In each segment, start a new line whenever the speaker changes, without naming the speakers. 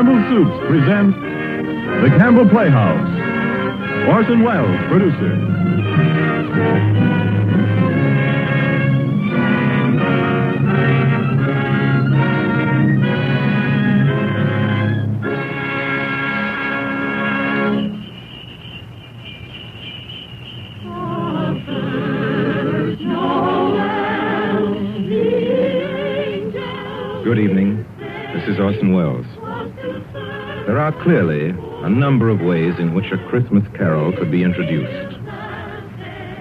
Campbell Soups present The Campbell Playhouse. Orson Welles, producer.
Good evening. This is Orson Welles. There are clearly a number of ways in which a Christmas carol could be introduced.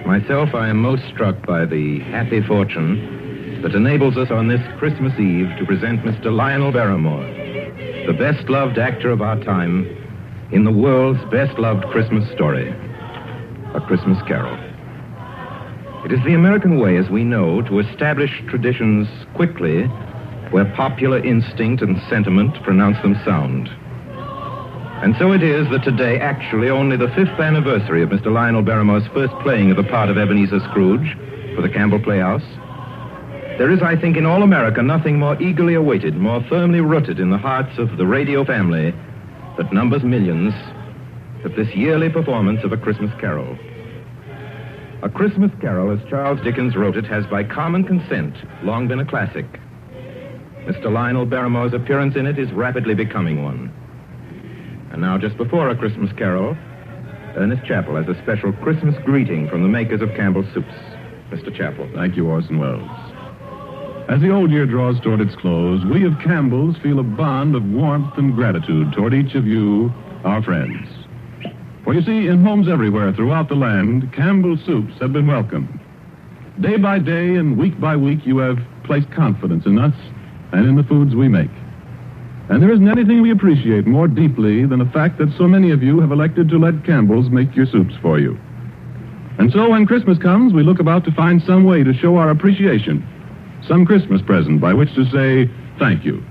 Myself, I am most struck by the happy fortune that enables us on this Christmas Eve to present Mr. Lionel Barrymore, the best-loved actor of our time, in the world's best-loved Christmas story, A Christmas Carol. It is the American way, as we know, to establish traditions quickly where popular instinct and sentiment pronounce them sound. And so it is that today, actually only the 5th anniversary of Mr. Lionel Barrymore's first playing of the part of Ebenezer Scrooge for the Campbell Playhouse, there is, I think, in all America, nothing more eagerly awaited, more firmly rooted in the hearts of the radio family that numbers millions, than this yearly performance of A Christmas Carol. A Christmas Carol, as Charles Dickens wrote it, has by common consent long been a classic. Mr. Lionel Barrymore's appearance in it is rapidly becoming one. And now, just before A Christmas Carol, Ernest Chappell has a special Christmas greeting from the makers of Campbell Soups. Mr. Chappell.
Thank you, Orson Welles. As the old year draws toward its close, we of Campbell's feel a bond of warmth and gratitude toward each of you, our friends. For you see, in homes everywhere throughout the land, Campbell Soups have been welcomed. Day by day and week by week, you have placed confidence in us and in the foods we make. And there isn't anything we appreciate more deeply than the fact that so many of you have elected to let Campbell's make your soups for you. And so when Christmas comes, we look about to find some way to show our appreciation, some Christmas present by which to say thank you.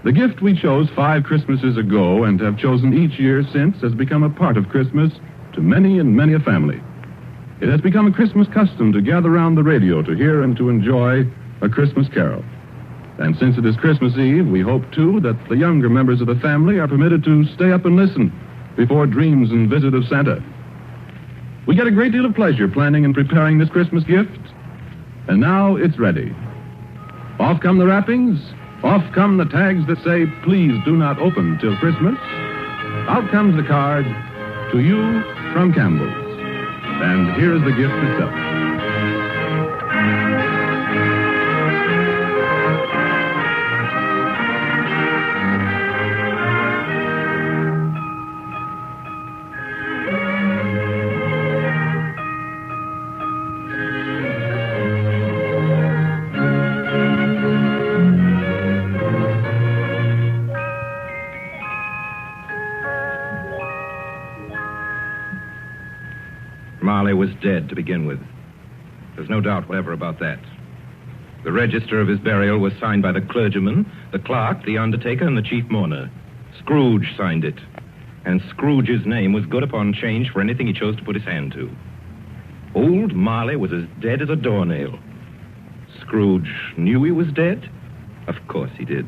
The gift we chose 5 Christmases ago and have chosen each year since has become a part of Christmas to many and many a family. It has become a Christmas custom to gather around the radio to hear and to enjoy A Christmas Carol. And since it is Christmas Eve, we hope, too, that the younger members of the family are permitted to stay up and listen before dreams and visit of Santa. We get a great deal of pleasure planning and preparing this Christmas gift, and now it's ready. Off come the wrappings, off come the tags that say, please do not open till Christmas. Out comes the card, to you from Campbell's. And here's the gift itself.
Marley was dead to begin with. There's no doubt whatever about that. The register of his burial was signed by the clergyman, the clerk, the undertaker, and the chief mourner. Scrooge signed it. And Scrooge's name was good upon change for anything he chose to put his hand to. Old Marley was as dead as a doornail. Scrooge knew he was dead? Of course he did.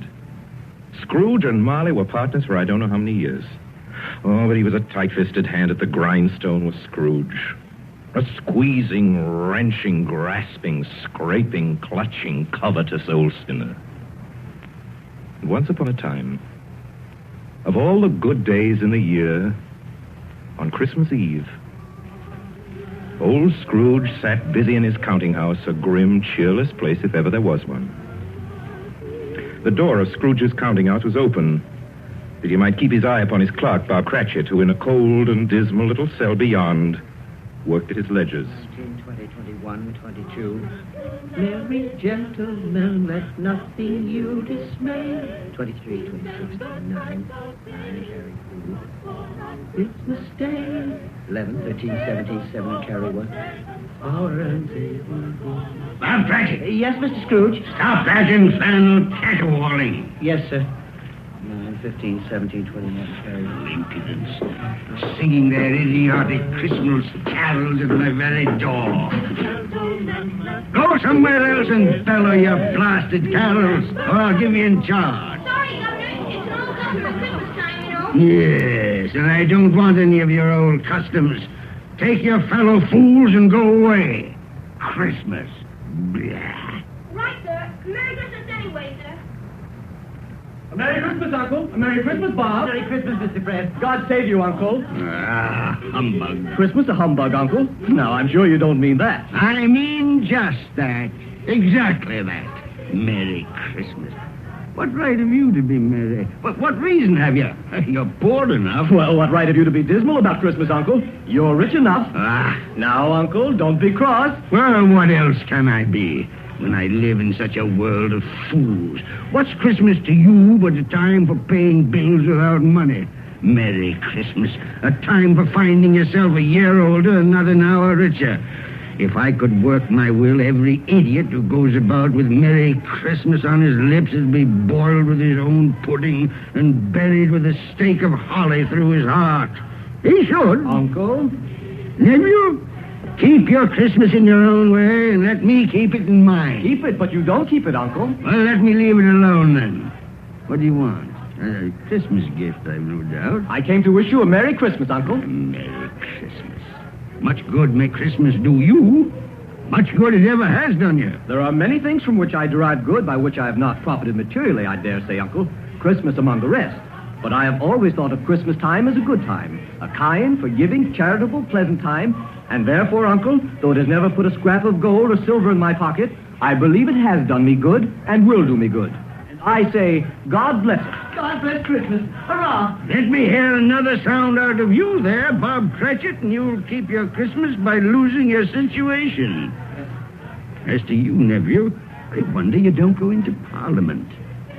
Scrooge and Marley were partners for I don't know how many years. Oh, but he was a tight-fisted hand at the grindstone, was Scrooge. A squeezing, wrenching, grasping, scraping, clutching, covetous old sinner. And once upon a time, of all the good days in the year, on Christmas Eve, old Scrooge sat busy in his counting house, a grim, cheerless place if ever there was one. The door of Scrooge's counting house was open, that he might keep his eye upon his clerk, Bob Cratchit, who in a cold and dismal little cell beyond worked at his ledgers.
19, 20, 21, 22. Merry gentlemen, let nothing you dismay. 23, 26, 29. Carry 2. Christmas Day. 11, 13, 17, 7, carry 1. Our and
Bob Cratchit.
Yes, Mr. Scrooge?
Stop that infernal caterwauling.
Yes, sir. 9, 15, 17, 21, carry 1.
Impudence. Singing their idiotic Christmas carols at my very door. Go somewhere else and bellow your blasted carols, or I'll give you in charge.
Sorry, Governor. It's all done for
Yes, and I don't want any of your old customs. Take your fellow fools and go away. Christmas. Blah.
Right, sir. Merry Christmas anyway, sir.
A Merry Christmas, Uncle. A Merry Christmas, Bob.
Merry Christmas, Mr. Fred.
God save you, Uncle.
Ah, humbug.
Christmas a humbug, Uncle? Now, I'm sure you don't mean that.
I mean just that. Exactly that. Merry Christmas. What right have you to be merry? What reason have you? You're poor enough.
Well, what right have you to be dismal about Christmas, Uncle? You're rich enough.
Ah,
Now, Uncle, don't be cross.
well, what else can I be when I live in such a world of fools? What's Christmas to you but a time for paying bills without money? Merry Christmas. A time for finding yourself a year older and not an hour richer. If I could work my will, every idiot who goes about with Merry Christmas on his lips would be boiled with his own pudding and buried with a stake of holly through his heart. He should.
Uncle?
Nephew, keep your Christmas in your own way and let me keep it in mine.
Keep it, but you don't keep it, Uncle.
Well, let me leave it alone then. What do you want? A Christmas gift, I've no doubt.
I came to wish you a Merry Christmas, Uncle.
Merry Christmas. Much good may Christmas do you. Much good it ever has done you.
There are many things from which I derive good by which I have not profited materially, I dare say, Uncle. Christmas among the rest. But I have always thought of Christmas time as a good time. A kind, forgiving, charitable, pleasant time. And therefore, Uncle, though it has never put a scrap of gold or silver in my pocket, I believe it has done me good and will do me good. And I say, God bless it.
God bless Christmas. Hurrah!
Let me hear another sound out of you there, Bob Cratchit, and you'll keep your Christmas by losing your situation. As to you, nephew, I wonder you don't go into Parliament.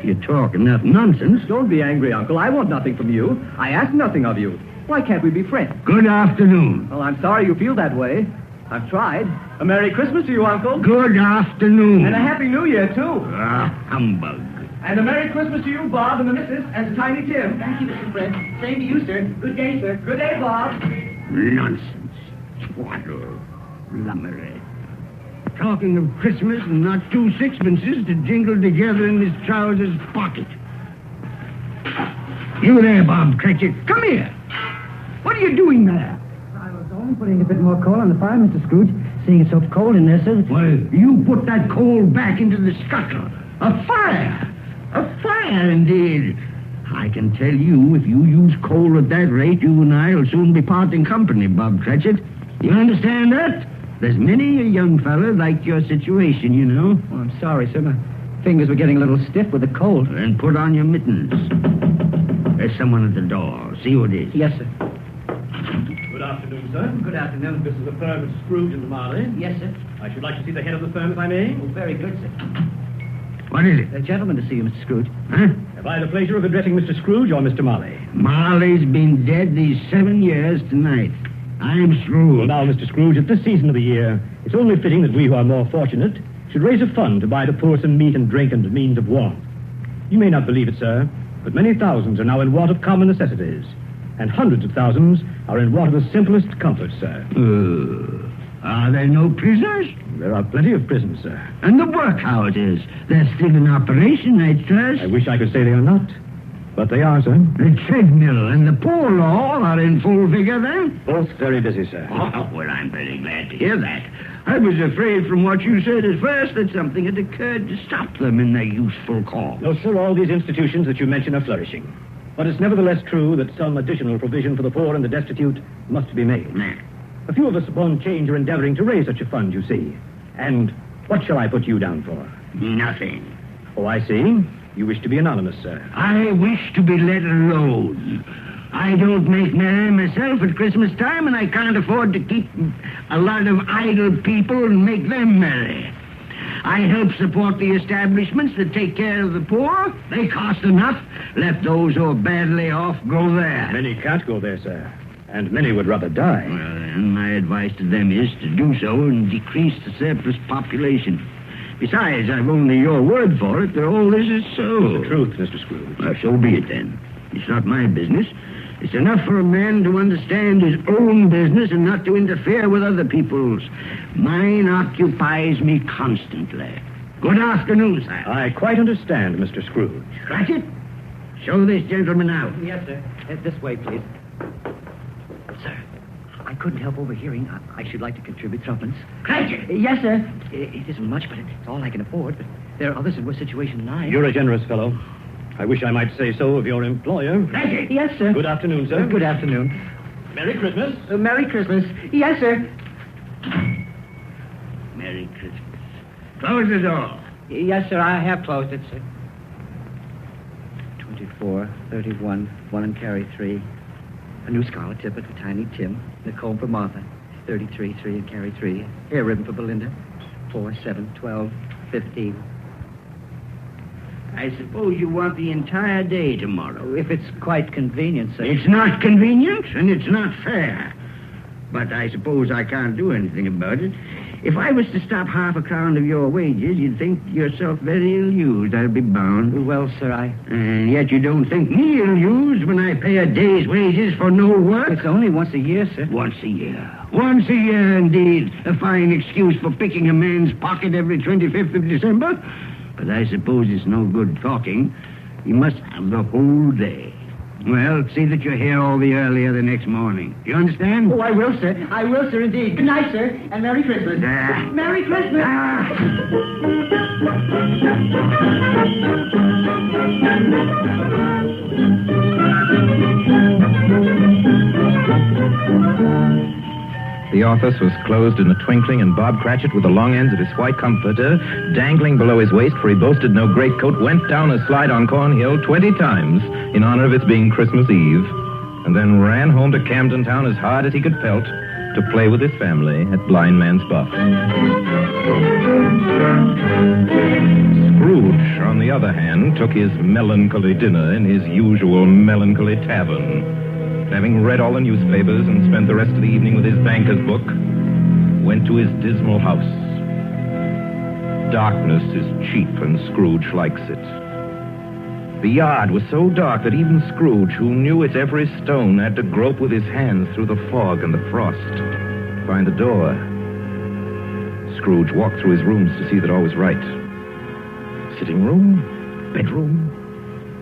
You talk enough nonsense.
Don't be angry, Uncle. I want nothing from you. I ask nothing of you. Why can't we be friends?
Good afternoon.
Well, I'm sorry you feel that way. I've tried. A Merry Christmas to you, Uncle.
Good afternoon.
And a Happy New Year, too.
Ah, humbug.
And a Merry Christmas to you, Bob, and the missus, and to Tiny Tim.
Thank you, Mr. Fred. Same to you, sir. Good day, sir.
Good day, Bob.
Nonsense. Twaddle. Lummery. Talking of Christmas and not 2 sixpences to jingle together in his trousers pocket. You there, Bob Cratchit. Come here. What are you doing there?
I was only putting a bit more coal on the fire, Mr. Scrooge. Seeing it's so cold in there, sir.
Well, you put that coal back into the scuttle. A fire. A fire, indeed. I can tell you, if you use coal at that rate, you and I will soon be parting company, Bob Cratchit. You understand that? There's many a young fella like your situation, you know.
Oh, I'm sorry, sir. My fingers were getting a little stiff with the cold.
Then put on your mittens. There's someone at the door. See who it is.
Yes, sir.
Good afternoon, sir.
Good afternoon.
This is the firm of Scrooge and Marley.
Yes, sir.
I should like to see the head of the firm, if I may.
Oh, very good, sir.
What is it?
A gentleman to see you, Mr. Scrooge.
Huh?
Have I the pleasure of addressing Mr. Scrooge or Mr. Marley?
Marley's been dead these 7 years tonight. I'm
Well,
Scrooge.
now, Mr. Scrooge, at this season of the year, it's only fitting that we who are more fortunate should raise a fund to buy the poor some meat and drink and means of warmth. You may not believe it, sir, but many thousands are now in want of common necessities, and hundreds of thousands are in want of the simplest comforts, sir.
Are there no prisoners?
There are plenty of prisons, sir.
And the workhouses? They're still in operation, I trust.
I wish I could say they are not, but they are, sir.
The treadmill and the poor law are in full vigor then?
Both very busy, sir.
Oh, well, I'm very glad to hear that. I was afraid from what you said at first that something had occurred to stop them in their useful cause.
No, sir, all these institutions that you mention are flourishing. But it's nevertheless true that some additional provision for the poor and the destitute must be made.
Nah.
A few of us upon change are endeavoring to raise such a fund, you see. And what shall I put you down for?
Nothing.
Oh, I see. You wish to be anonymous, sir.
I wish to be let alone. I don't make merry myself at Christmas time, and I can't afford to keep a lot of idle people and make them merry. I help support the establishments that take care of the poor. They cost enough. Let those who are badly off go there.
Many can't go there, sir. And many would rather die.
Well, then, my advice to them is to do so and decrease the surplus population. Besides, I've only your word for it that all this is so.
The truth, Mr. Scrooge.
Well, so be it then. It's not my business. It's enough for a man to understand his own business and not to interfere with other people's. Mine occupies me constantly. Good afternoon, sir.
I quite understand, Mr. Scrooge.
Cratchit? Show this gentleman out.
Yes, sir. This way, please. Sir, I couldn't help overhearing. I should like to contribute threepence.
Cratchit!
Yes, sir. It isn't much, but it's all I can afford. But there are others in worse situation than I am.
You're a generous fellow. I wish I might say so of your employer.
Cratchit!
Yes, sir.
Good afternoon, sir.
Good afternoon.
Merry Christmas.
Merry Christmas. Yes, sir.
Merry Christmas. Close the door.
Yes, sir. I have closed it, sir. 24, 31, 1 and carry 3. A new scarlet tippet for Tiny Tim. And a comb for Martha. 33, 3 and carry 3. Hair ribbon for Belinda. 4, 7, 12, 15.
I suppose you want the entire day tomorrow.
If it's quite convenient, sir.
It's not convenient, and it's not fair. But I suppose I can't do anything about it. If I was to stop half a crown of your wages, you'd think yourself very ill-used, I'll be bound.
Well, sir,
And yet you don't think me ill-used when I pay a day's wages for no work?
It's only once a year, sir.
Once a year. Once a year, indeed. A fine excuse for picking a man's pocket every 25th of December. But I suppose it's no good talking. You must have the whole day. Well, see that you're here all the earlier the next morning. Do you understand?
Oh, I will, sir. I will, sir, indeed. Good night, sir, and Merry Christmas. Merry Christmas.
The office was closed in a twinkling, and Bob Cratchit, with the long ends of his white comforter dangling below his waist, for he boasted no greatcoat, went down a slide on Cornhill 20 times in honor of its being Christmas Eve, and then ran home to Camden Town as hard as he could pelt to play with his family at Blind Man's Buff. Scrooge, on the other hand, took his melancholy dinner in his usual melancholy tavern. Having read all the newspapers and spent the rest of the evening with his banker's book, went to his dismal house. Darkness is cheap, and Scrooge likes it. The yard was so dark that even Scrooge, who knew its every stone, had to grope with his hands through the fog and the frost to find the door. Scrooge walked through his rooms to see that all was right. Sitting room, bedroom,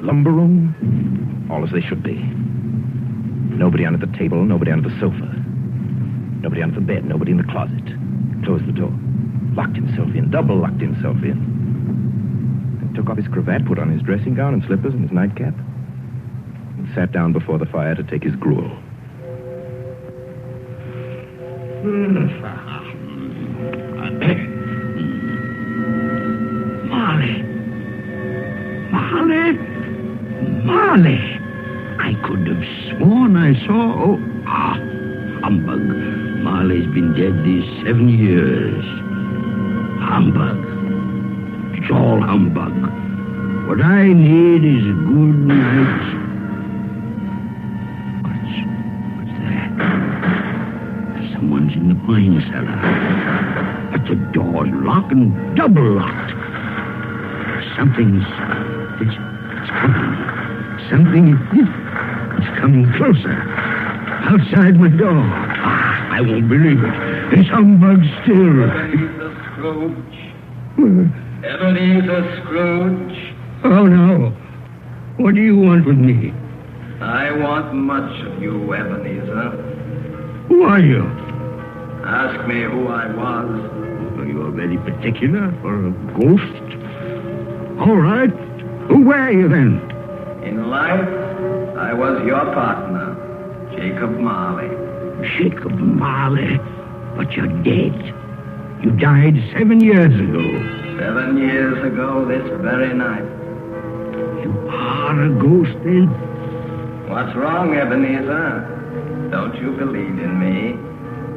lumber room, all as they should be. Nobody under the table, nobody under the sofa. Nobody under the bed, nobody in the closet. Closed the door. Locked himself in, double locked himself in. And took off his cravat, put on his dressing gown and slippers and his nightcap, and sat down before the fire to take his gruel.
Marley! I could have sworn I saw... humbug. Marley's been dead these 7 years. Humbug. It's all humbug. What I need is a good night. What's that? Someone's in the wine cellar. But the door's locked and double locked. It's coming. Something is coming closer. Outside my door. I won't believe it. It's humbug still.
Ebenezer Scrooge. Ebenezer Scrooge.
Oh, no. What do you want with me?
I want much of you, Ebenezer.
Who are you?
Ask me who I was.
Oh, you're very particular for a ghost. All right. Who were you then?
In life, I was your partner, Jacob Marley.
Jacob Marley. But you're dead. You died 7 years ago.
7 years ago this very night.
You are a ghost, then?
What's wrong, Ebenezer? Don't you believe in me?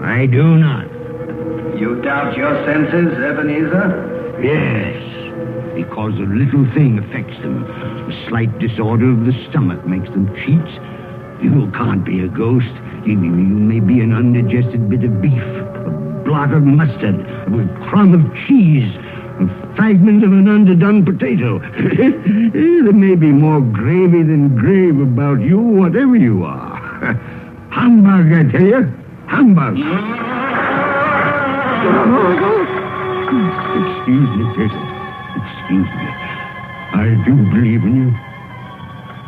I do not.
You doubt your senses, Ebenezer?
Yes, because a little thing affects them. A slight disorder of the stomach makes them cheats. You can't be a ghost. You may be an undigested bit of beef, a blot of mustard, a crumb of cheese, a fragment of an underdone potato. There may be more gravy than grave about you, whatever you are. Humbug, I tell you. Humbug. Excuse me, Jason. Excuse me. I do believe in you.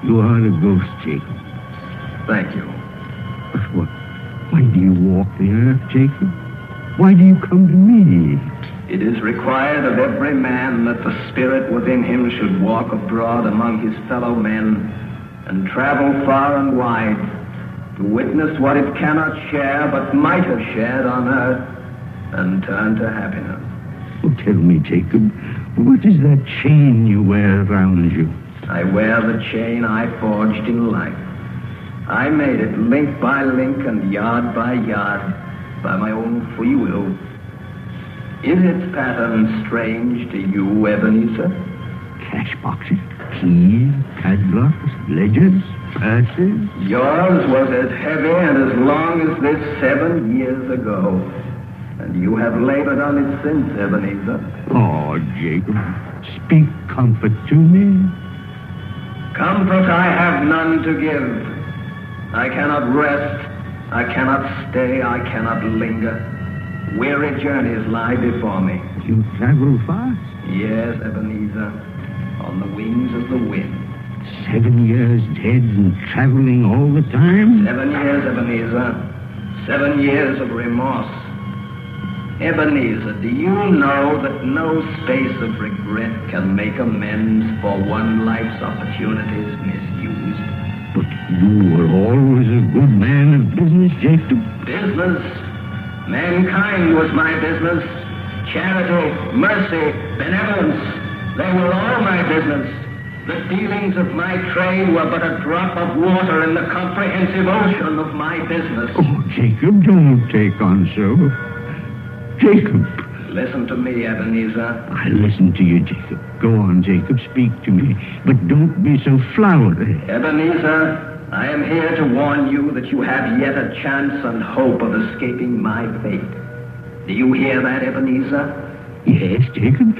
You are a ghost, Jacob.
Thank you.
But why do you walk the earth, Jacob? Why do you come to me?
It is required of every man that the spirit within him should walk abroad among his fellow men and travel far and wide to witness what it cannot share but might have shared on earth and turn to happiness.
Oh, tell me, Jacob, what is that chain you wear around you?
I wear the chain I forged in life. I made it link by link and yard by yard by my own free will. Is its pattern strange to you, Ebenezer?
Cash boxes, keys, padlocks, ledgers, purses.
Yours was as heavy and as long as this 7 years ago. And you have labored on it since, Ebenezer.
Oh, Jacob, speak comfort to me.
Comfort I have none to give. I cannot rest, I cannot stay, I cannot linger. Weary journeys lie before me.
You travel fast?
Yes, Ebenezer, on the wings of the wind.
7 years dead and traveling all the time?
7 years, Ebenezer. 7 years of remorse. Ebenezer, do you know that no space of regret can make amends for one life's opportunities misused?
But you were always a good man of business, Jacob.
Business? Mankind was my business. Charity, mercy, benevolence, they were all my business. The dealings of my trade were but a drop of water in the comprehensive ocean of my business.
Oh, Jacob, don't take on so. Jacob.
Listen to me, Ebenezer.
I listen to you, Jacob. Go on, Jacob, speak to me. But don't be so flowery.
Ebenezer, I am here to warn you that you have yet a chance and hope of escaping my fate. Do you hear that, Ebenezer?
Yes, Jacob.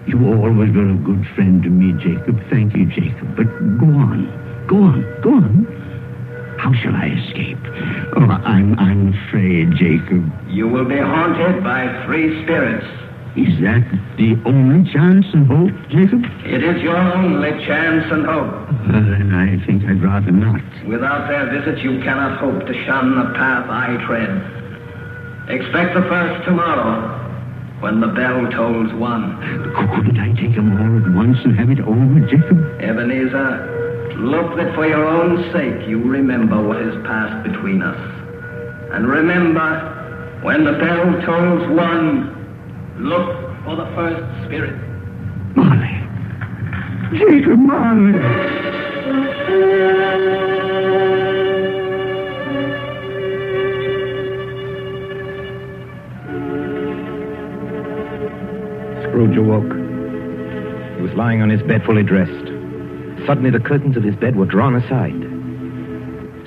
You always were a good friend to me, Jacob. Thank you, Jacob. But go on. Go on. Go on. How shall I escape? Oh, I'm afraid, Jacob.
You will be haunted by 3 spirits.
Is that the only chance and hope, Jacob?
It is your only chance and hope.
Then I think I'd rather not.
Without their visit, you cannot hope to shun the path I tread. Expect the first tomorrow, when the bell tolls 1.
Couldn't I take them all at once and have it over, Jacob?
Ebenezer, look that for your own sake you remember what has passed between us. And remember, when the bell tolls 1, look for the first spirit.
Marley. Jacob Marley.
Scrooge awoke. He was lying on his bed fully dressed. Suddenly the curtains of his bed were drawn aside.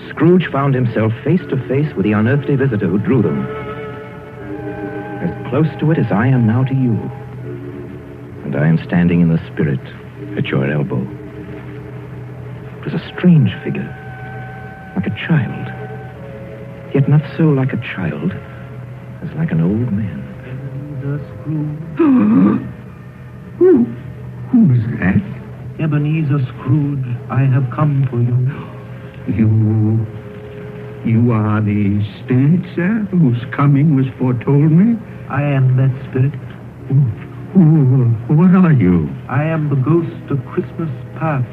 Scrooge found himself face to face with the unearthly visitor who drew them. As close to it as I am now to you. And I am standing in the spirit at your elbow. It was a strange figure, like a child. Yet not so like a child as like an old man.
Who's that?
Ebenezer Scrooge, I have come for you.
You are the spirit, sir, whose coming was foretold me?
I am that spirit.
What are you?
I am the ghost of Christmas past.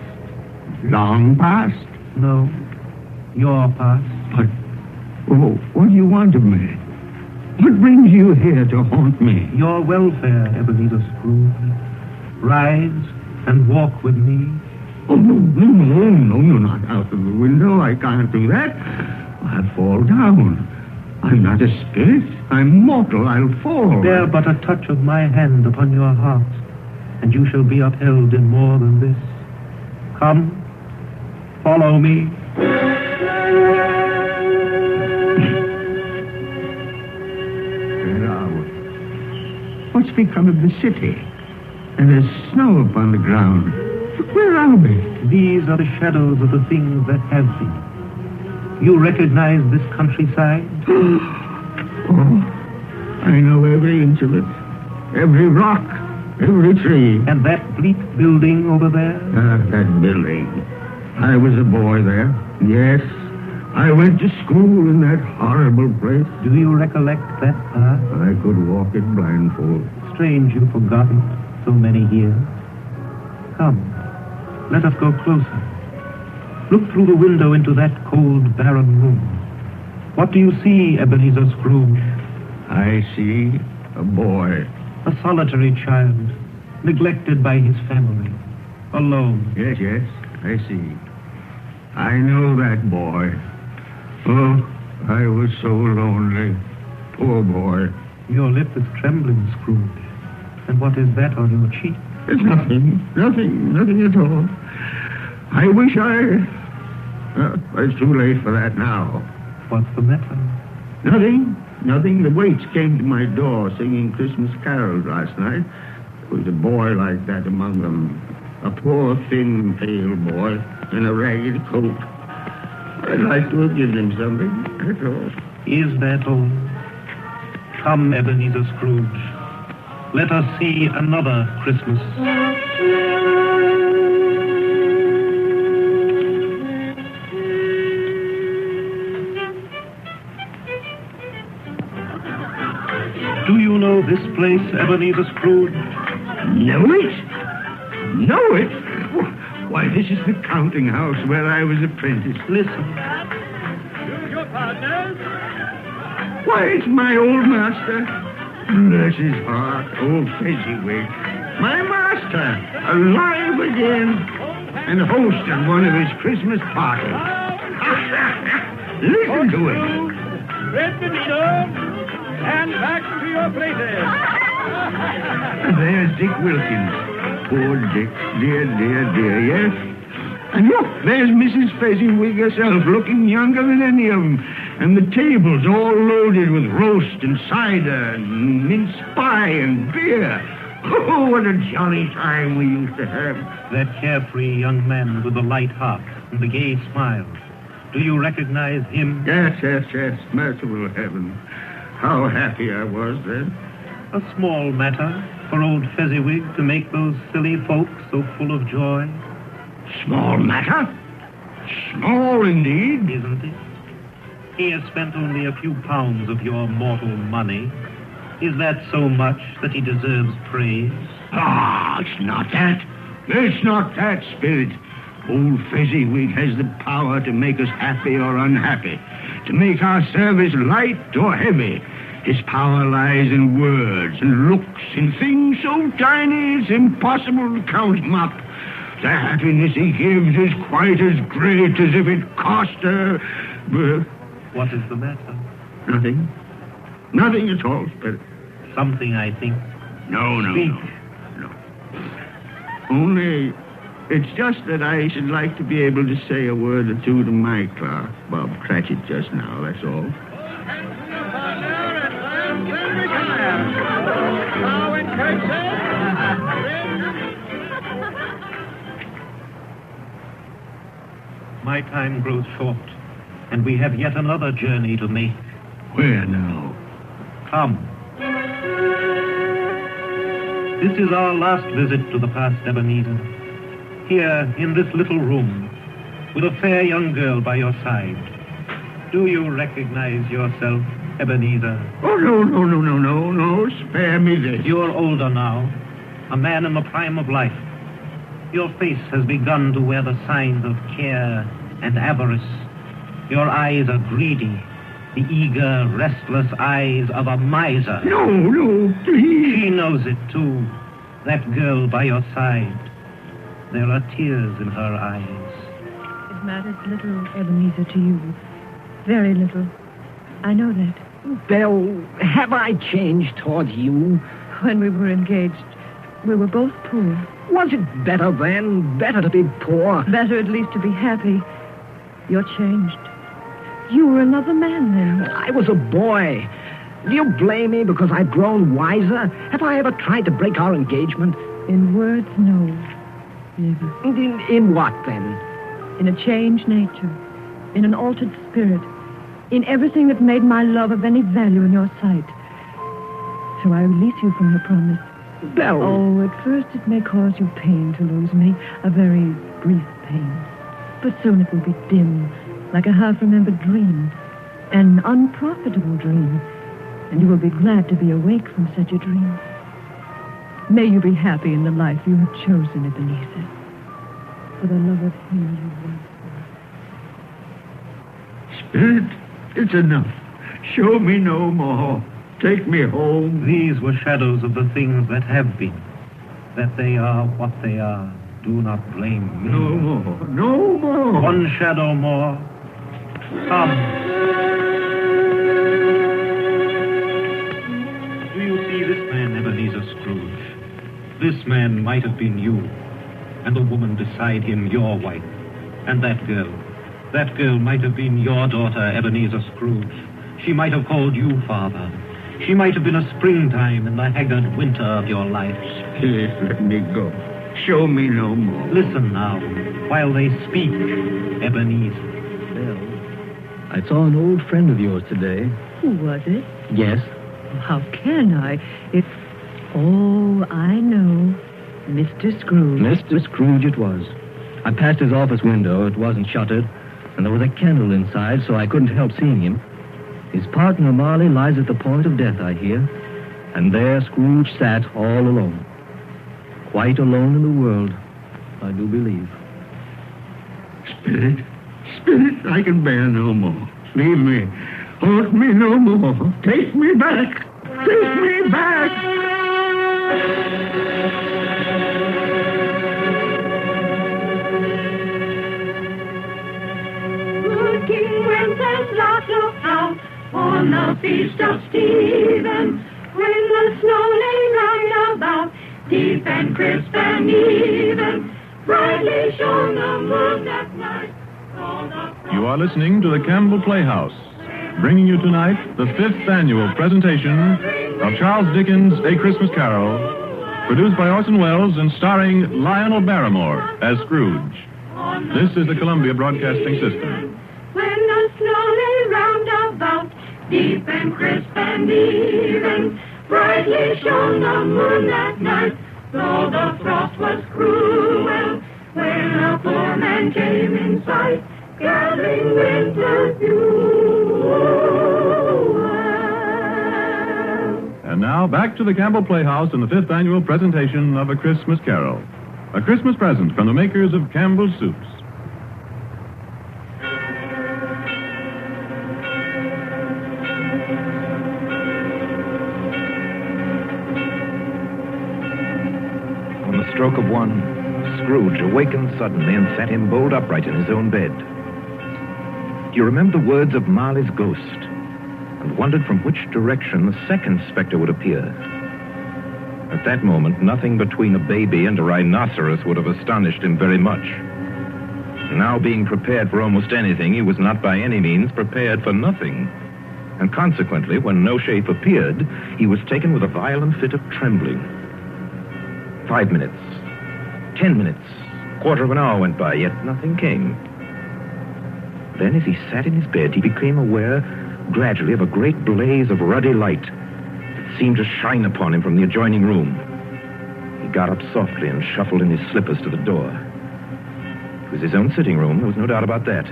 Long past?
No, your past.
But, what do you want of me? What brings you here to haunt me?
Your welfare, Ebenezer Scrooge. Rise and walk with me.
Oh, no, not out of the window. I can't do that. I'll fall down. I'm not a spirit. I'm mortal. I'll fall.
Bear but a touch of my hand upon your heart, and you shall be upheld in more than this. Come, follow me.
Where are we? What's become of the city? And there's snow upon the ground. Where are we?
These are the shadows of the things that have been. You recognize this countryside?
Oh, I know every inch of it. Every rock, every tree.
And that bleak building over there?
That building. I was a boy there. Yes, I went to school in that horrible place.
Do you recollect that path?
I could walk it blindfold.
Strange you've forgotten so many years. Come, let us go closer. Look through the window into that cold, barren room. What do you see, Ebenezer Scrooge?
I see a boy.
A solitary child, neglected by his family, alone.
Yes, I see. I know that boy. Oh, I was so lonely. Poor boy.
Your lip is trembling, Scrooge. And what is that on your cheek?
It's nothing at all. I wish it's too late for that now.
What's the matter?
Nothing. The waits came to my door singing Christmas carols last night. There was a boy like that among them. A poor, thin, pale boy in a ragged coat. I'd like to have given him something, that's all.
Is that all? Come, Ebenezer Scrooge. Let us see another Christmas. Do you know this place, Ebenezer Scrooge?
Know it? Know it? Why, this is the counting house where I was apprenticed.
Listen.
Choose your partners.
Why, it's my old master. Bless his heart, old Fezziwig. My master, alive again, and hosting one of his Christmas parties. Listen to him.
Spread the needle and back to your places.
There's Dick Wilkins. Poor Dick. Dear, yes? And look, there's Mrs. Fezziwig herself, looking younger than any of them. And the tables all loaded with roast and cider and mince pie and beer. Oh, what a jolly time we used to have.
That carefree young man with the light heart and the gay smile. Do you recognize him?
Yes. Merciful heaven. How happy I was then.
A small matter for old Fezziwig to make those silly folks so full of joy.
Small matter? Small indeed.
Isn't it? He has spent only a few pounds of your mortal money. Is that so much that he deserves praise?
It's not that. It's not that, Spirit. Old Fezziwig has the power to make us happy or unhappy, to make our service light or heavy. His power lies in words and looks, in things so tiny it's impossible to count them up. The happiness he gives is quite as great as if it cost her...
What is the matter?
Nothing. Nothing at all, Spirit.
Something, I think.
No.
Speak.
No. Only, it's just that I should like to be able to say a word or two to my clerk, Bob Cratchit, just now, that's all.
Now in curtsy.
My time grows short, and we have yet another journey to make.
Where now?
Come. This is our last visit to the past, Ebenezer. Here, in this little room, with a fair young girl by your side. Do you recognize yourself, Ebenezer?
Oh, no. Spare me this.
You're older now, a man in the prime of life. Your face has begun to wear the signs of care and avarice. Your eyes are greedy, the eager, restless eyes of a miser.
No, please.
She knows it, too, that girl by your side. There are tears in her eyes.
It matters little, Ebenezer, to you. Very little. I know that.
Belle, have I changed towards you?
When we were engaged, we were both poor.
Was it better then? Better to be poor?
Better at least to be happy. You're changed. You were another man then.
I was a boy. Do you blame me because I've grown wiser? Have I ever tried to break our engagement?
In words, no. Never.
In what, then?
In a changed nature. In an altered spirit. In everything that made my love of any value in your sight. So I release you from your promise.
Belle.
Oh, at first it may cause you pain to lose me. A very brief pain. But soon it will be dim, like a half-remembered dream, an unprofitable dream, and you will be glad to be awake from such a dream. May you be happy in the life you have chosen, Ebenezer, for the love of him you once were.
Spirit, it's enough. Show me no more. Take me home.
These were shadows of the things that have been. That they are what they are. Do not blame me.
No more. No more.
One shadow more. Come. Do you see this man, Ebenezer Scrooge? This man might have been you, and the woman beside him your wife. And that girl might have been your daughter, Ebenezer Scrooge. She might have called you father. She might have been a springtime in the haggard winter of your life.
Please let me go. Show me no more.
Listen now, while they speak, Ebenezer.
Well, I saw an old friend of yours today.
Who was it?
Yes?
How can I? If... Oh, I know. Mr. Scrooge.
Mr. Scrooge it was. I passed his office window. It wasn't shuttered, and there was a candle inside, so I couldn't help seeing him. His partner, Marley, lies at the point of death, I hear. And there Scrooge sat all alone. Quite alone in the world, I do believe.
Spirit, I can bear no more. Leave me. Hold me no more. Take me back. Take me back.
Good King Wenceslas looked out on the feast of Stephen, when the snow lay round about, deep and crisp and even, brightly shone the moon that night.
You are listening to the Campbell Playhouse, bringing you tonight the 5th annual presentation of Charles Dickens' A Christmas Carol, produced by Orson Welles and starring Lionel Barrymore as Scrooge. This is the Columbia Broadcasting System.
When the snow lay round about, deep and crisp and even, brightly shone the moon that night, though the frost was cruel, when a poor man came in sight, gathering winter's dew.
And now, back to the Campbell Playhouse and the 5th annual presentation of A Christmas Carol. A Christmas present from the makers of Campbell's Soups.
On the stroke of one, Scrooge awakened suddenly and sat him bolt upright in his own bed. He remembered the words of Marley's ghost and wondered from which direction the second specter would appear. At that moment, nothing between a baby and a rhinoceros would have astonished him very much. Now being prepared for almost anything, he was not by any means prepared for nothing. And consequently, when no shape appeared, he was taken with a violent fit of trembling. 5 minutes, 10 minutes, quarter of an hour went by, yet nothing came. Then, as he sat in his bed, he became aware gradually of a great blaze of ruddy light that seemed to shine upon him from the adjoining room. He got up softly and shuffled in his slippers to the door. It was his own sitting room, there was no doubt about that.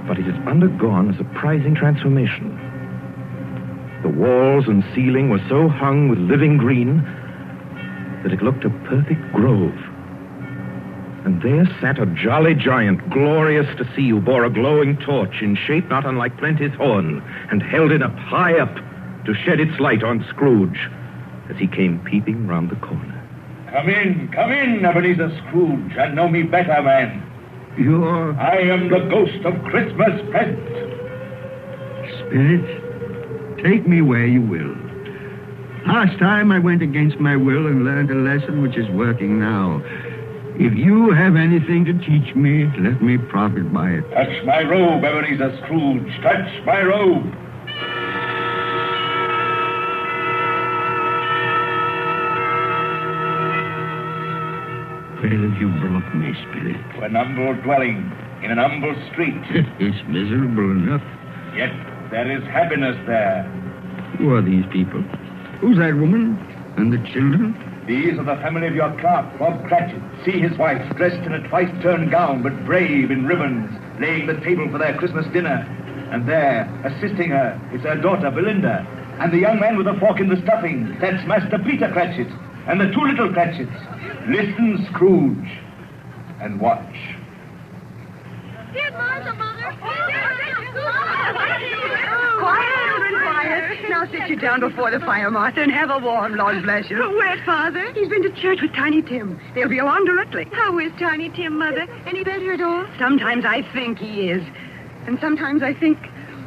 But it had undergone a surprising transformation. The walls and ceiling were so hung with living green that it looked a perfect grove. And there sat a jolly giant, glorious to see, who bore a glowing torch in shape not unlike Plenty's horn, and held it up, high up, to shed its light on Scrooge as he came peeping round the corner.
Come in, Ebenezer Scrooge, and know me better, man. I am the ghost of Christmas present.
Spirit, take me where you will. Last time I went against my will and learned a lesson which is working now. If you have anything to teach me, let me profit by it.
Touch my robe, Ebenezer Scrooge. Touch my robe.
Where have you brought me, Spirit?
To an humble dwelling in an humble street.
It's miserable enough.
Yet there is happiness there.
Who are these people? Who's that woman? And the children?
These are the family of your clerk, Bob Cratchit. See his wife, dressed in a twice-turned gown, but brave in ribbons, laying the table for their Christmas dinner. And there, assisting her, is her daughter, Belinda. And the young man with the fork in the stuffing, that's Master Peter Cratchit. And the two little Cratchits. Listen, Scrooge, and watch.
Here's Martha, Mother.
Quiet, children, quiet. Now sit you down before the fire, Martha, and have a warm, Lord bless you.
Where's Father?
He's been to church with Tiny Tim. They'll be along directly.
How is Tiny Tim, Mother? Any better at all?
Sometimes I think he is. And sometimes I think,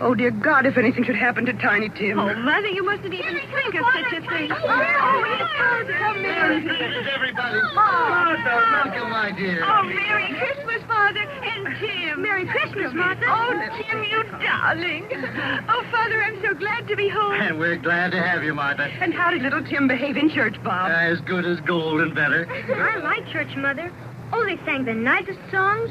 oh, dear God, if anything should happen to Tiny Tim.
Oh, Mother, you mustn't even think of such a thing.
Come in.
Everybody. Martha, welcome, my dear.
Oh, Merry Christmas, Father, and Tim.
Merry Christmas, Martha.
Oh, Tim, you darling. Oh, Father, I'm so glad to be home.
And we're glad to have you, Martha.
And how did little Tim behave in church, Bob?
As good as gold and better.
I like church, Mother. Oh, they sang the nicest songs.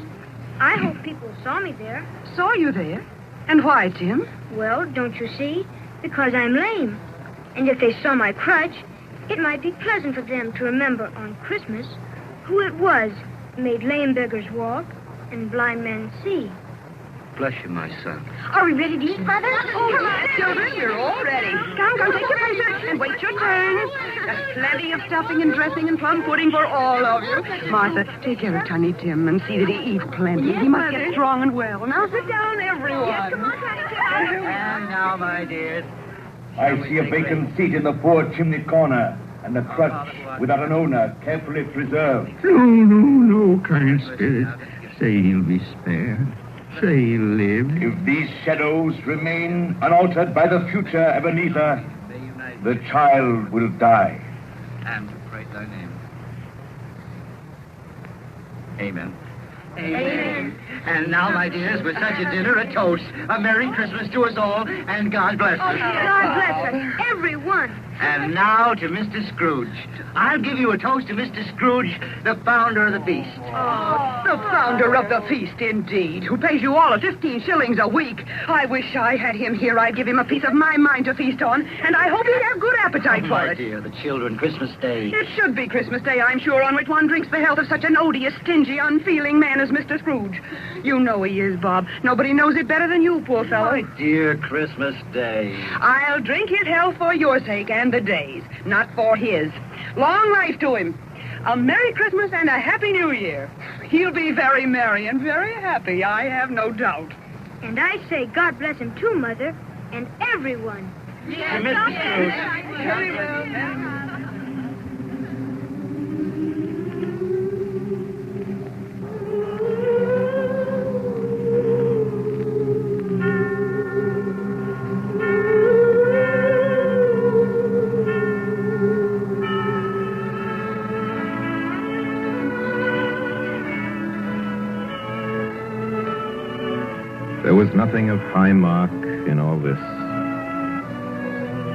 I hope people saw me there.
Saw you there? And why, Tim?
Well, don't you see? Because I'm lame. And if they saw my crutch, it might be pleasant for them to remember on Christmas who it was made lame beggars walk and blind men see.
Bless you, my son.
Are we ready to eat, Father?
Oh, come on, children, you're all ready. Come, take your places and wait your turn. There's plenty of stuffing and dressing and plum pudding for all of you. Martha, take care of Tiny Tim and see that he eats plenty.
Yes,
he must
Mother.
get strong and well. Now sit down, everyone.
Yes, come on, Tiny Tim.
And now, my dears.
I see a vacant seat in the poor chimney corner, and a crutch without an owner, carefully preserved.
No, kind spirit. Say he'll be spared. Say he'll live.
If these shadows remain unaltered by the future Ebenezer, the child will die.
And to pray thy name. Amen.
Amen.
And now, my dears, with such a dinner, a toast. A Merry Christmas to us all, and God bless us.
God bless us, everyone.
And now to Mr. Scrooge. I'll give you a toast to Mr. Scrooge, the founder of the feast.
Oh, the founder of the feast, indeed, who pays you all 15 shillings a week. I wish I had him here. I'd give him a piece of my mind to feast on, and I hope he'd have good appetite for
My
it.
dear, the children, Christmas Day.
It should be Christmas Day, I'm sure, on which one drinks the health of such an odious, stingy, unfeeling man as Mr. Scrooge. You know he is, Bob. Nobody knows it better than you, poor fellow.
My dear Christmas Day.
I'll drink his health for your sake and the day's, not for his. Long life to him. A Merry Christmas and a Happy New Year. He'll be very merry and very happy, I have no doubt.
And I say God bless him too, Mother, and everyone.
Yes, Mr. Scrooge.
Very well.
There was nothing of high mark in all this.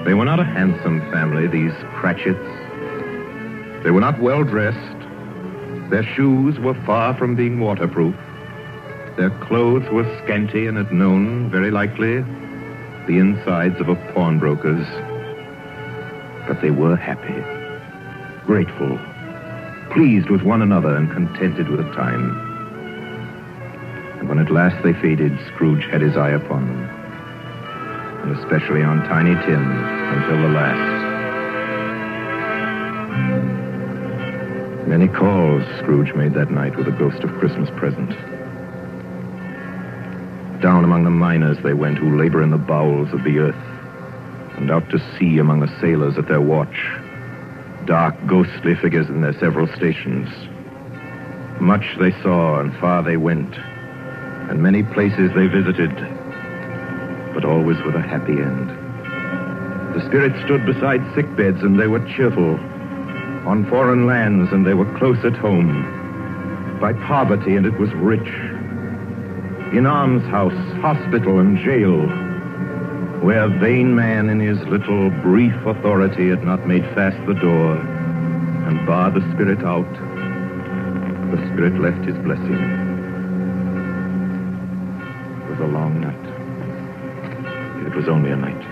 They were not a handsome family, these Cratchits. They were not well dressed. Their shoes were far from being waterproof. Their clothes were scanty and had known, very likely, the insides of a pawnbroker's. But they were happy, grateful, pleased with one another and contented with the time. And when at last they faded, Scrooge had his eye upon them, and especially on Tiny Tim until the last. Many calls Scrooge made that night with a ghost of Christmas present. Down among the miners they went who labor in the bowels of the earth, and out to sea among the sailors at their watch, dark, ghostly figures in their several stations. Much they saw and far they went, and many places they visited, but always with a happy end. The spirits stood beside sick beds, and they were cheerful. On foreign lands, and they were close at home. By poverty, and it was rich. In almshouse, hospital, and jail, where vain man in his little brief authority had not made fast the door and barred the spirit out, the spirit left his blessing. It was a long night. It was only a night.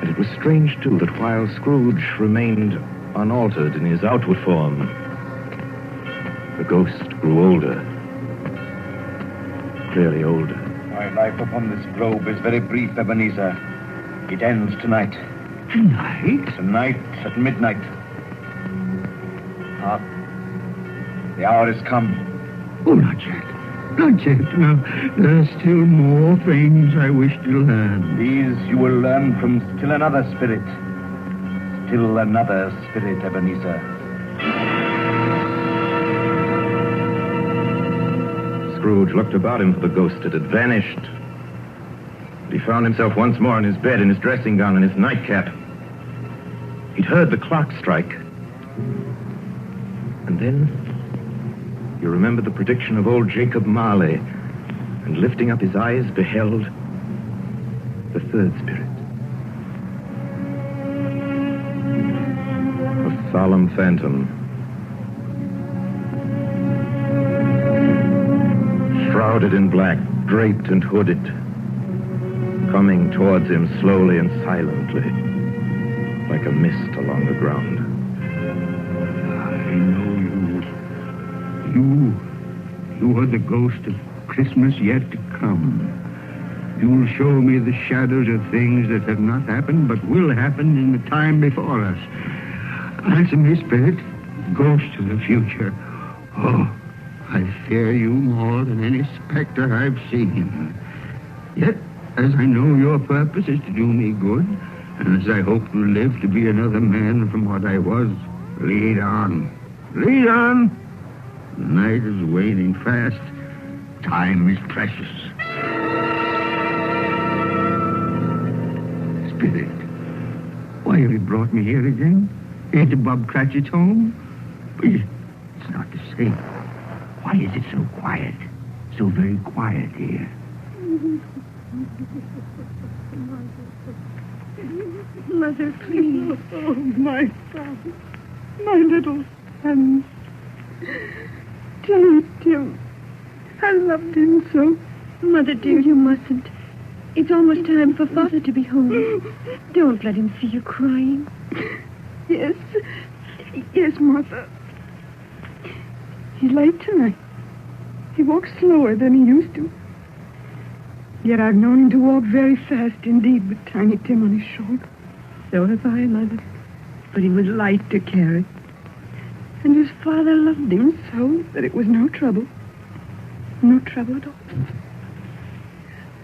And it was strange, too, that while Scrooge remained unaltered in his outward form, the ghost grew older. Clearly older.
My life upon this globe is very brief, Ebenezer. It ends tonight.
Tonight?
Tonight at midnight. Ah, the hour is come.
Oh, not yet. Not yet. No, there are still more things I wish to learn.
These you will learn from still another spirit. Still another spirit, Ebenezer.
Scrooge looked about him for the ghost. It had vanished. But he found himself once more in his bed, in his dressing gown and his nightcap. He'd heard the clock strike. And then he remembered the prediction of old Jacob Marley, and lifting up his eyes, beheld the third spirit. A solemn phantom, shrouded in black, draped and hooded, coming towards him slowly and silently, like a mist along the ground.
I know you are the ghost of Christmas yet to come. You'll show me the shadows of things that have not happened, but will happen in the time before us. Answer me, spirit, ghost of the future. Oh, I fear you more than any specter I've seen. Yet, as I know your purpose is to do me good, and as I hope to live to be another man from what I was, lead on. Lead on! The night is waning fast. Time is precious. Spirit, why have you brought me here again? Into Bob Cratchit's home? It's not to say. Why is it so quiet? So very quiet here.
Mother, please.
Oh, my son. My little son. Tim. I loved him so.
Mother, dear, you mustn't. It's almost time for Father to be home. Don't let him see you crying.
Yes, Martha. He's late tonight. He walks slower than he used to. Yet I've known him to walk very fast indeed with Tiny Tim on his shoulder.
So have I, Mother.
But he was light to carry. And his father loved him so that it was no trouble. No trouble at all.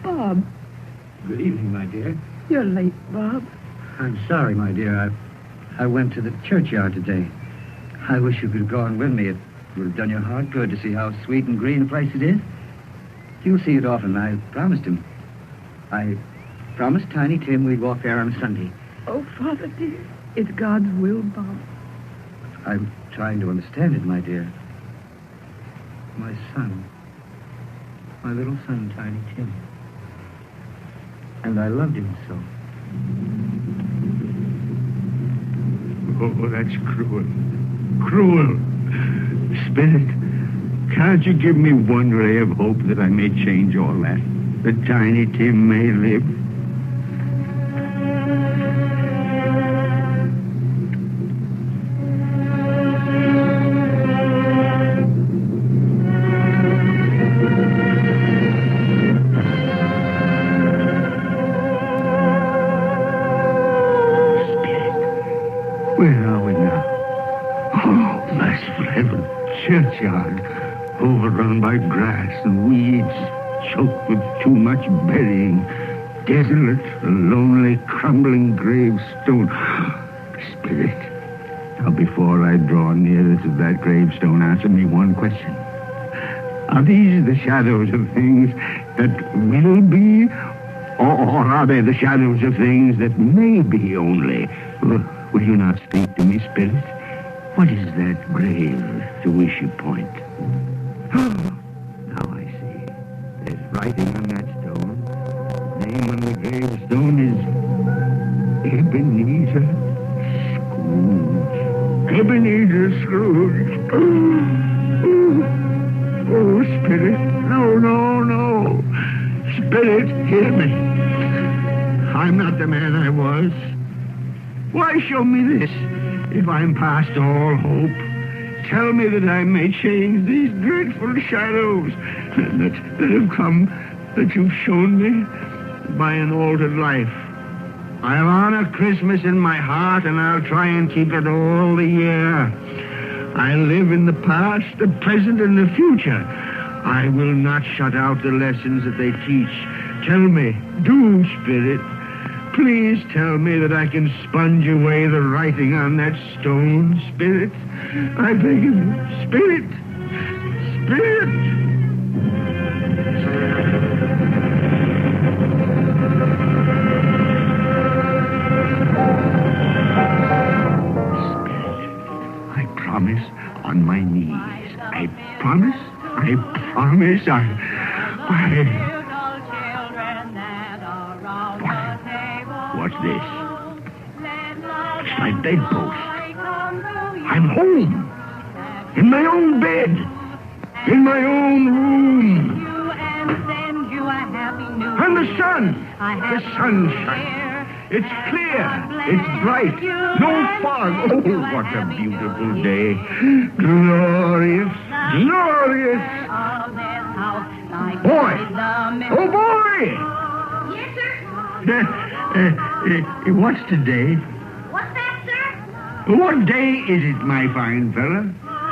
Bob.
Good evening, my dear.
You're late, Bob.
I'm sorry, my dear. I went to the churchyard today. I wish you could have gone with me. It would have done your heart good to see how sweet and green a place it is. You'll see it often. I promised him. I promised Tiny Tim we'd walk there on Sunday.
Oh, Father, dear. It's God's will, Bob.
I'm trying to understand it, my dear. My son. My little son, Tiny Tim. And I loved him so.
Oh, that's cruel. Cruel. Spirit, can't you give me one ray of hope that I may change all that? That Tiny Tim may live? Where are we now? Oh, merciful heaven. Churchyard, overrun by grass and weeds, choked with too much burying. Desolate, a lonely, crumbling gravestone. Spirit, now before I draw nearer to that gravestone, answer me one question. Are these the shadows of things that will be, or are they the shadows of things that may be only? Will you not speak to me, Spirit? What is that grave to which you point? Now I see. There's writing on that stone. Name on the gravestone is Ebenezer Scrooge. Ebenezer Scrooge. Oh, Spirit. No. Spirit, hear me. I I'm not the man I was. Why show me this if I'm past all hope? Tell me that I may change these dreadful shadows that have come, that you've shown me by an altered life. I'll honor Christmas in my heart, and I'll try and keep it all the year. I'll live in the past, the present, and the future. I will not shut out the lessons that they teach. Tell me, do, Spirit, please tell me that I can sponge away the writing on that stone, Spirit. I beg of you, Spirit, Spirit. I promise on my knees. I promise. What's this? It's my bedpost. I'm home. In my own bed. In my own room. And the sun. The sunshine. It's clear. It's bright. No fog. Oh, what a beautiful day. Glorious. Glorious. Boy. Oh, boy.
Yes, sir?
What's today?
What's that, sir?
What day is it, my fine fella?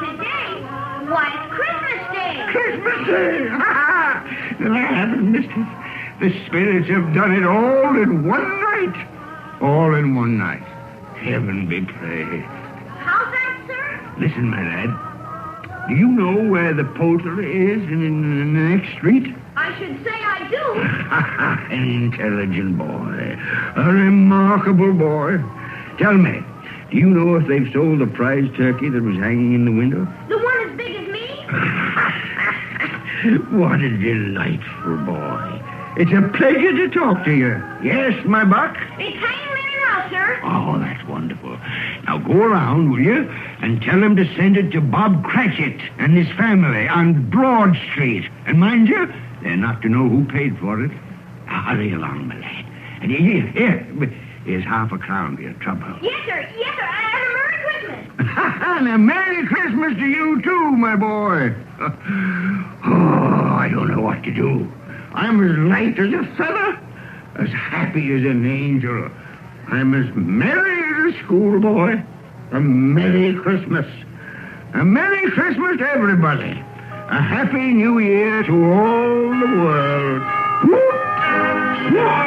Today? Why, it's Christmas Day.
Christmas Day! Then I haven't missed it. The spirits have done it all in one night. All in one night. Heaven be praised.
How's that, sir?
Listen, my lad. Do you know where the poultry is in the next street?
I should say I do.
An intelligent boy. A remarkable boy. Tell me, do you know if they've sold the prize turkey that was hanging in the window?
The one as big as me?
What a delightful boy. It's a pleasure to talk to you. Yes, my buck?
It's hanging there now, sir.
Oh, that's wonderful. Now go around, will you, and tell him to send it to Bob Cratchit and his family on Broad Street. And mind you, they're not to know who paid for it. Now hurry along, my lad. And here's half a crown for your trouble.
Yes, sir. Yes, sir. And a Merry Christmas.
And a Merry Christmas to you, too, my boy. Oh, I don't know what to do. I'm as light as a feather, as happy as an angel. I'm as merry as a schoolboy. A Merry Christmas. A Merry Christmas to everybody. A Happy New Year to all the world. Whoop! Whoop!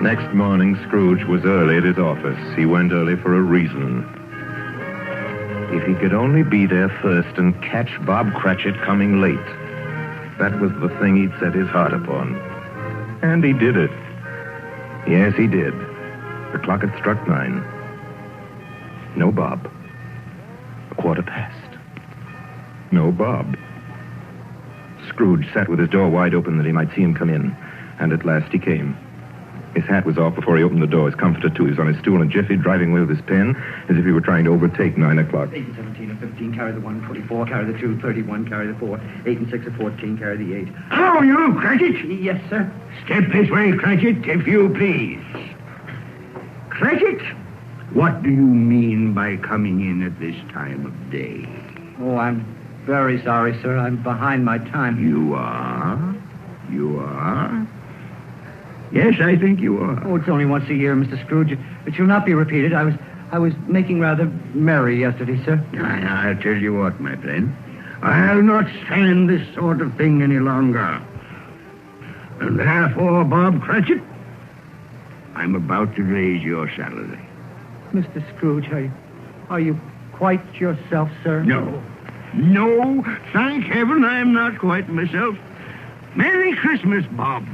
Next morning, Scrooge was early at his office. He went early for a reason. If he could only be there first and catch Bob Cratchit coming late. That was the thing he'd set his heart upon. And he did it. Yes, he did. The clock had struck 9. No Bob. 1:15. No Bob. Scrooge sat with his door wide open that he might see him come in. And at last he came. His hat was off before he opened the door. His comforter, too. He was on his stool in a jiffy, driving away with his pen, as if he were trying to overtake 9 o'clock.
8 and 17 and 15, carry the 1, 24, carry the 2, 31, carry the 4, 8 and 6 and 14, carry the 8.
Hello, you, Cratchit.
Yes, sir.
Step this way, Cratchit, if you please. Cratchit, what do you mean by coming in at this time of day?
Oh, I'm very sorry, sir. I'm behind my time.
You are? You are? Yes, I think you are.
Oh, it's only once a year, Mr. Scrooge. It shall not be repeated. I was making rather merry yesterday, sir.
I'll tell you what, my friend. I'll not stand this sort of thing any longer. And therefore, Bob Cratchit, I'm about to raise your salary.
Mr. Scrooge, are you quite yourself, sir?
No. No, thank heaven I'm not quite myself. Merry Christmas, Bob.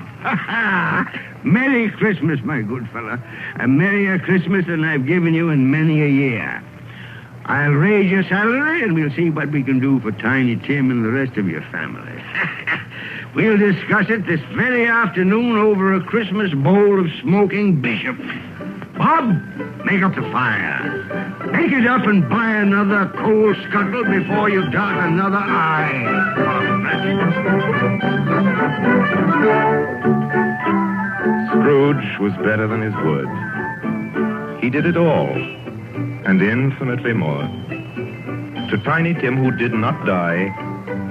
Merry Christmas, my good fella. A merrier Christmas than I've given you in many a year. I'll raise your salary, and we'll see what we can do for Tiny Tim and the rest of your family. We'll discuss it this very afternoon over a Christmas bowl of smoking bishop. Bob, make up the fire. Take it up and buy another coal scuttle before you dot another I.
Scrooge was better than his word. He did it all, and infinitely more. To Tiny Tim, who did not die,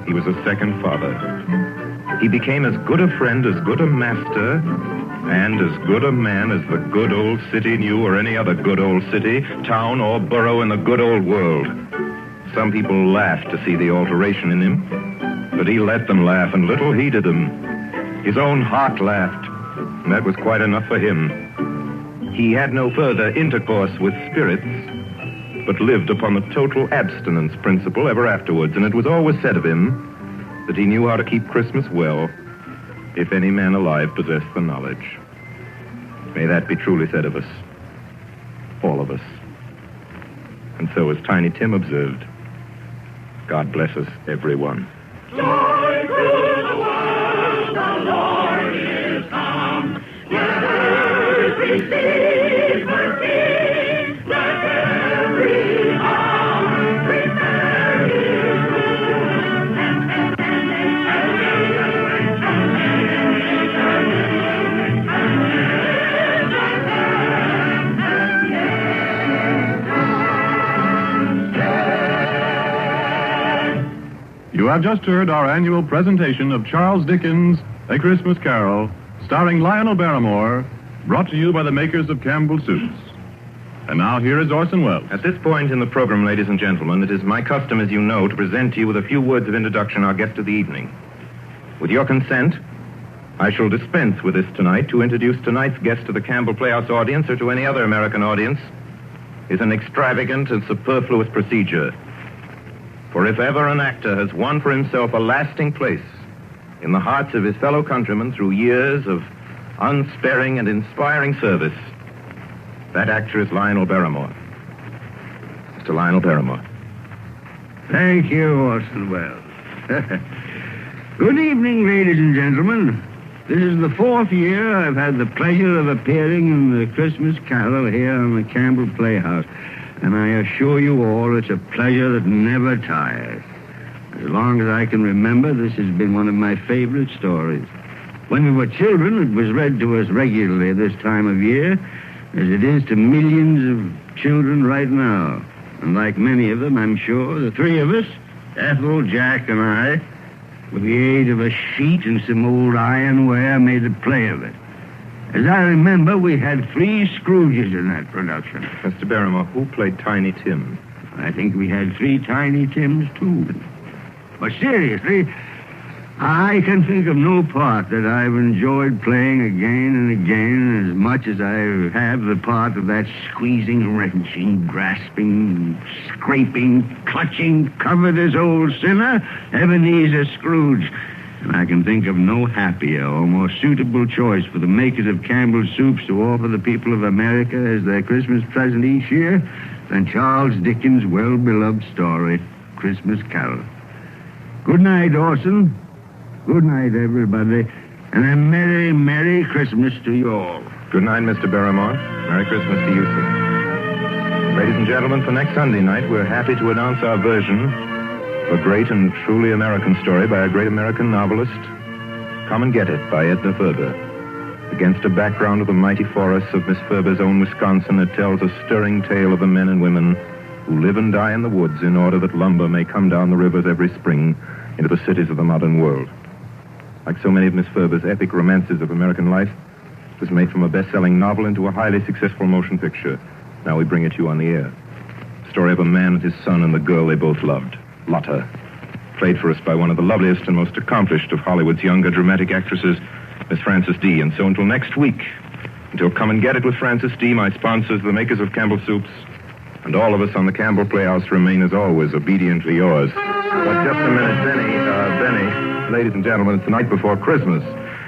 he was a second father. He became as good a friend, as good a master, and as good a man as the good old city knew, or any other good old city, town, or borough in the good old world. Some people laughed to see the alteration in him, but he let them laugh, and little heeded them. His own heart laughed, and that was quite enough for him. He had no further intercourse with spirits, but lived upon the total abstinence principle ever afterwards, and it was always said of him that he knew how to keep Christmas well, if any man alive possessed the knowledge. May that be truly said of us, all of us. And so, as Tiny Tim observed, God bless us, everyone.
Joy to the world, the Lord is come. Let earth receive her King. Let every heart prepare his room.
You have just heard our annual presentation of Charles Dickens' A Christmas Carol, starring Lionel Barrymore, brought to you by the makers of Campbell Soups. And now here is Orson Welles.
At this point in the program, ladies and gentlemen, it is my custom, as you know, to present to you with a few words of introduction our guest of the evening. With your consent, I shall dispense with this tonight to introduce tonight's guest to the Campbell Playhouse audience or to any other American audience is an extravagant and superfluous procedure. For if ever an actor has won for himself a lasting place in the hearts of his fellow countrymen through years of unsparing and inspiring service, that actor is Lionel Barrymore. Mr. Lionel Barrymore.
Thank you, Orson Welles. Good evening, ladies and gentlemen. This is the 4th year I've had the pleasure of appearing in the Christmas Carol here on the Campbell Playhouse. And I assure you all it's a pleasure that never tires. As long as I can remember, this has been one of my favorite stories. When we were children, it was read to us regularly this time of year, as it is to millions of children right now. And like many of them, I'm sure, the three of us, Ethel, Jack, and I, with the aid of a sheet and some old ironware, made a play of it. As I remember, we had 3 Scrooges in that production.
Mr. Barrymore, who played Tiny Tim?
I think we had 3 Tiny Tims, too. But seriously, I can think of no part that I've enjoyed playing again and again as much as I have the part of that squeezing, wrenching, grasping, scraping, clutching, covetous old sinner, Ebenezer Scrooge. And I can think of no happier or more suitable choice for the makers of Campbell Soups to offer the people of America as their Christmas present each year than Charles Dickens' well-beloved story, Christmas Carol. Good night, Orson. Good night, everybody. And a Merry, Merry Christmas to you all.
Good night, Mr. Barrymore. Merry Christmas to you, sir. Ladies and gentlemen, for next Sunday night, we're happy to announce our version of a great and truly American story by a great American novelist, Come and Get It, by Edna Ferber. Against a background of the mighty forests of Miss Ferber's own Wisconsin, it tells a stirring tale of the men and women who live and die in the woods in order that lumber may come down the rivers every spring into the cities of the modern world. Like so many of Miss Ferber's epic romances of American life, it was made from a best-selling novel into a highly successful motion picture. Now we bring it to you on the air. The story of a man and his son and the girl they both loved, Lotta, played for us by one of the loveliest and most accomplished of Hollywood's younger dramatic actresses, Miss Frances D. And so until next week, until Come and Get It with Frances D., my sponsors, the makers of Campbell Soups, and all of us on the Campbell Playhouse remain, as always, obediently yours. But just a minute, Benny, ladies and gentlemen, it's the night before Christmas.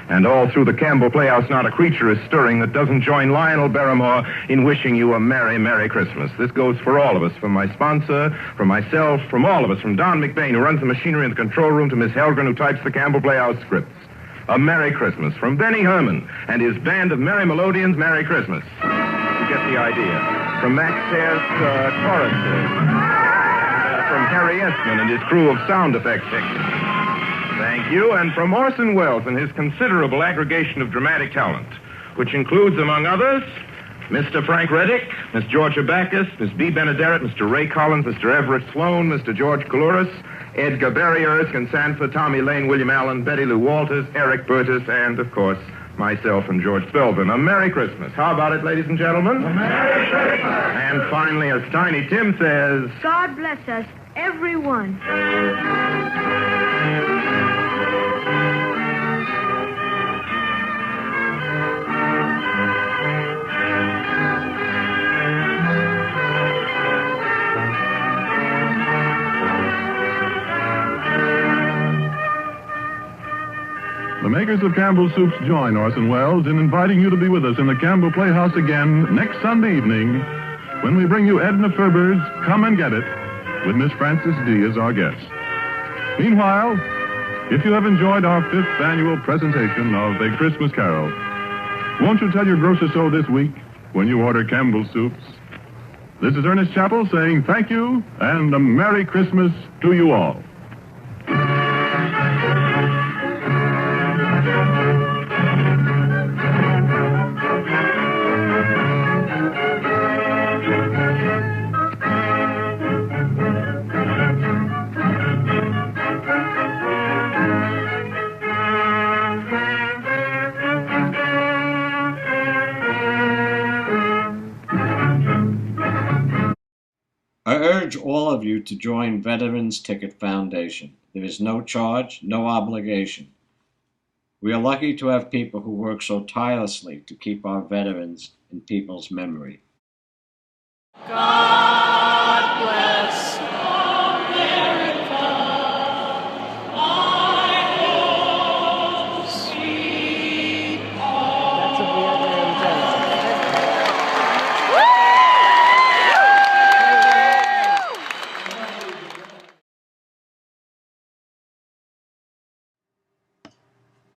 And all through the Campbell Playhouse, not a creature is stirring that doesn't join Lionel Barrymore in wishing you a Merry, Merry Christmas. This goes for all of us, from my sponsor, from myself, from all of us, from Don McBain, who runs the machinery in the control room, to Miss Helgren, who types the Campbell Playhouse scripts. A Merry Christmas from Benny Herman and his band of Merry Melodians. Merry Christmas. Together. get the idea. From Max Sayre's choruses. From Harry Esman and his crew of sound effects technicians. Thank you. And from Orson Welles and his considerable aggregation of dramatic talent, which includes, among others, Mr. Frank Reddick, Miss Georgia Backus, Miss B. Benaderet, Mr. Ray Collins, Mr. Everett Sloan, Mr. George Coulouris, Edgar Barry, Erskine Sanford, Tommy Lane, William Allen, Betty Lou Walters, Eric Burtis, and, of course, myself and George Spelvin. A Merry Christmas. How about it, ladies and gentlemen? A Merry Christmas. And finally, as Tiny Tim says,
God bless us, everyone.
The makers of Campbell's Soups join Orson Welles in inviting you to be with us in the Campbell Playhouse again next Sunday evening when we bring you Edna Ferber's Come and Get It with Miss Frances D. as our guest. Meanwhile, if you have enjoyed our 5th annual presentation of A Christmas Carol, won't you tell your grocer so this week when you order Campbell's Soups? This is Ernest Chappell saying thank you and a Merry Christmas to you all.
I urge all of you to join Veterans Ticket Foundation. There is no charge, no obligation. We are lucky to have people who work so tirelessly to keep our veterans in people's memory.
God